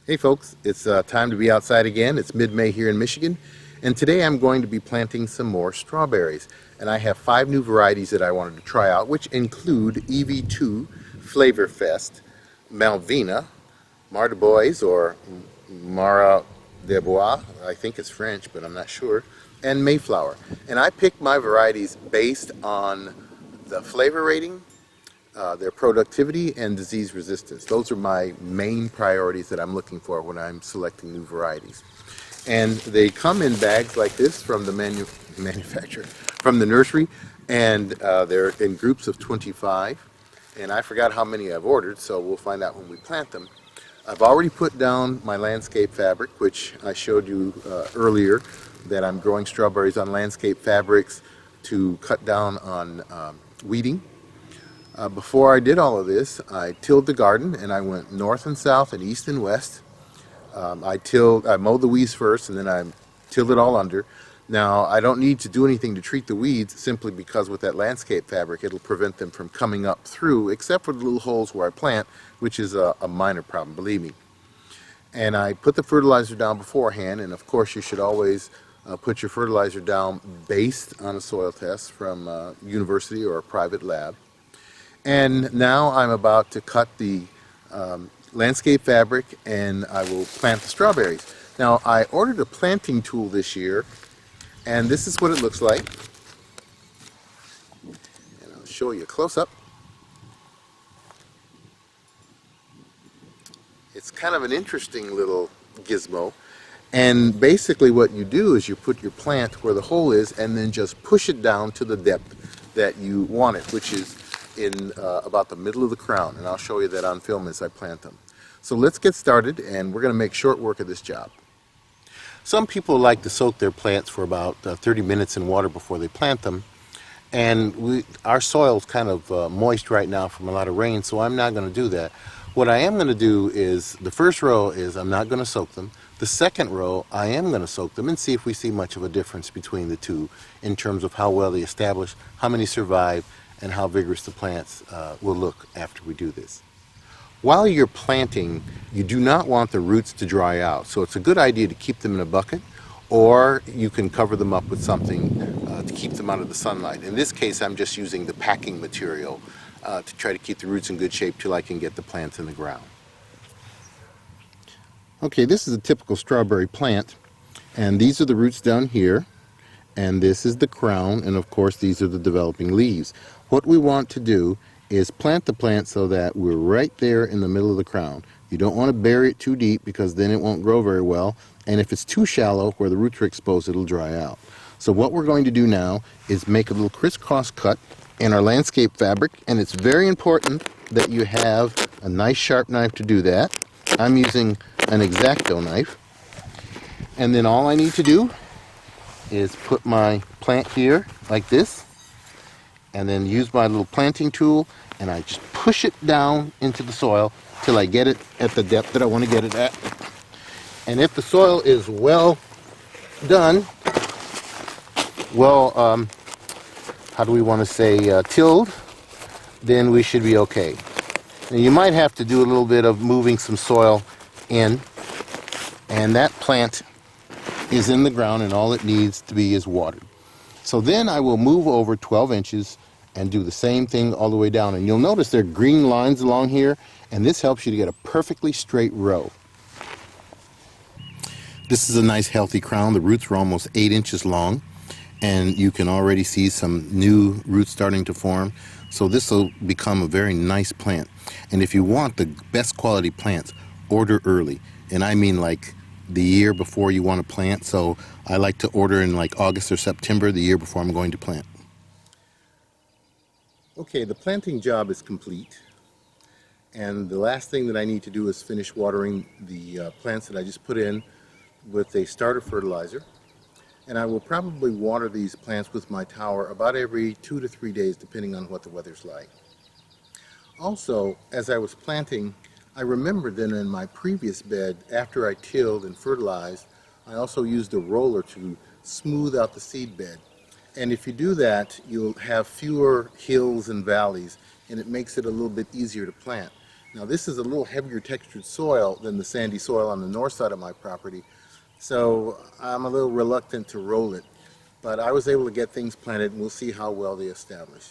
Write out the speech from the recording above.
Hey folks, it's time to be outside again. It's mid-May here in Michigan, and today I'm going to be planting some more strawberries. And I have 5 new varieties that I wanted to try out, which include EV2, Flavor Fest, Malvina, Mar de Bois or Mara de Bois, I think it's French, but I'm not sure, and Mayflower. And I picked my varieties based on the flavor rating, their productivity, and disease resistance. Those are my main priorities that I'm looking for when I'm selecting new varieties. And they come in bags like this from the manufacturer, from the nursery, and they're in groups of 25. And I forgot how many I've ordered, so we'll find out when we plant them. I've already put down my landscape fabric, which I showed you earlier, that I'm growing strawberries on landscape fabrics to cut down on weeding. Before I did all of this, I tilled the garden and I went north and south and east and west. I mowed the weeds first and then I tilled it all under. Now I don't need to do anything to treat the weeds simply because with that landscape fabric it'll prevent them from coming up through, except for the little holes where I plant, which is a minor problem, believe me. And I put the fertilizer down beforehand, and of course you should always put your fertilizer down based on a soil test from a university or a private lab. And now I'm about to cut the landscape fabric and I will plant the strawberries. Now I ordered a planting tool this year, and this is what it looks like. And I'll show you a close-up. It's kind of an interesting little gizmo. And basically what you do is you put your plant where the hole is and then just push it down to the depth that you want it, which is in about the middle of the crown, and I'll show you that on film as I plant them. So let's get started, and we're going to make short work of this job. Some people like to soak their plants for about 30 minutes in water before they plant them, and our soil is kind of moist right now from a lot of rain, so I'm not going to do that. What I am going to do is, the first row is I'm not going to soak them. The second row, I am going to soak them and see if we see much of a difference between the two in terms of how well they establish, how many survive, and how vigorous the plants will look after we do this. While you're planting, you do not want the roots to dry out, so it's a good idea to keep them in a bucket, or you can cover them up with something to keep them out of the sunlight. In this case, I'm just using the packing material to try to keep the roots in good shape till I can get the plants in the ground. Okay, this is a typical strawberry plant, and these are the roots down here. And this is the crown, and of course these are the developing leaves. What we want to do is plant the plant so that we're right there in the middle of the crown. You don't want to bury it too deep because then it won't grow very well, and if it's too shallow where the roots are exposed, it'll dry out. So what we're going to do now is make a little crisscross cut in our landscape fabric, and it's very important that you have a nice sharp knife to do that. I'm using an X-Acto knife, and then all I need to do is put my plant here like this, and then use my little planting tool, and I just push it down into the soil till I get it at the depth that I want to get it at. And if the soil is well done, how do we want to say, tilled, then we should be okay. Now you might have to do a little bit of moving some soil in, and that plant is in the ground and all it needs to be is watered. So then I will move over 12 inches and do the same thing all the way down, and you'll notice there are green lines along here, and this helps you to get a perfectly straight row. This is a nice healthy crown. The roots are almost 8 inches long, and you can already see some new roots starting to form, so this will become a very nice plant. And if you want the best quality plants, order early, and I mean like the year before you want to plant. So I like to order in like August or September, the year before I'm going to plant. Okay, the planting job is complete, and the last thing that I need to do is finish watering the plants that I just put in with a starter fertilizer. And I will probably water these plants with my tower about every 2 to 3 days, depending on what the weather's like. Also, as I was planting, I remembered that in my previous bed, after I tilled and fertilized, I also used a roller to smooth out the seed bed. And if you do that, you'll have fewer hills and valleys, and it makes it a little bit easier to plant. Now this is a little heavier textured soil than the sandy soil on the north side of my property, so I'm a little reluctant to roll it. But I was able to get things planted, and we'll see how well they establish.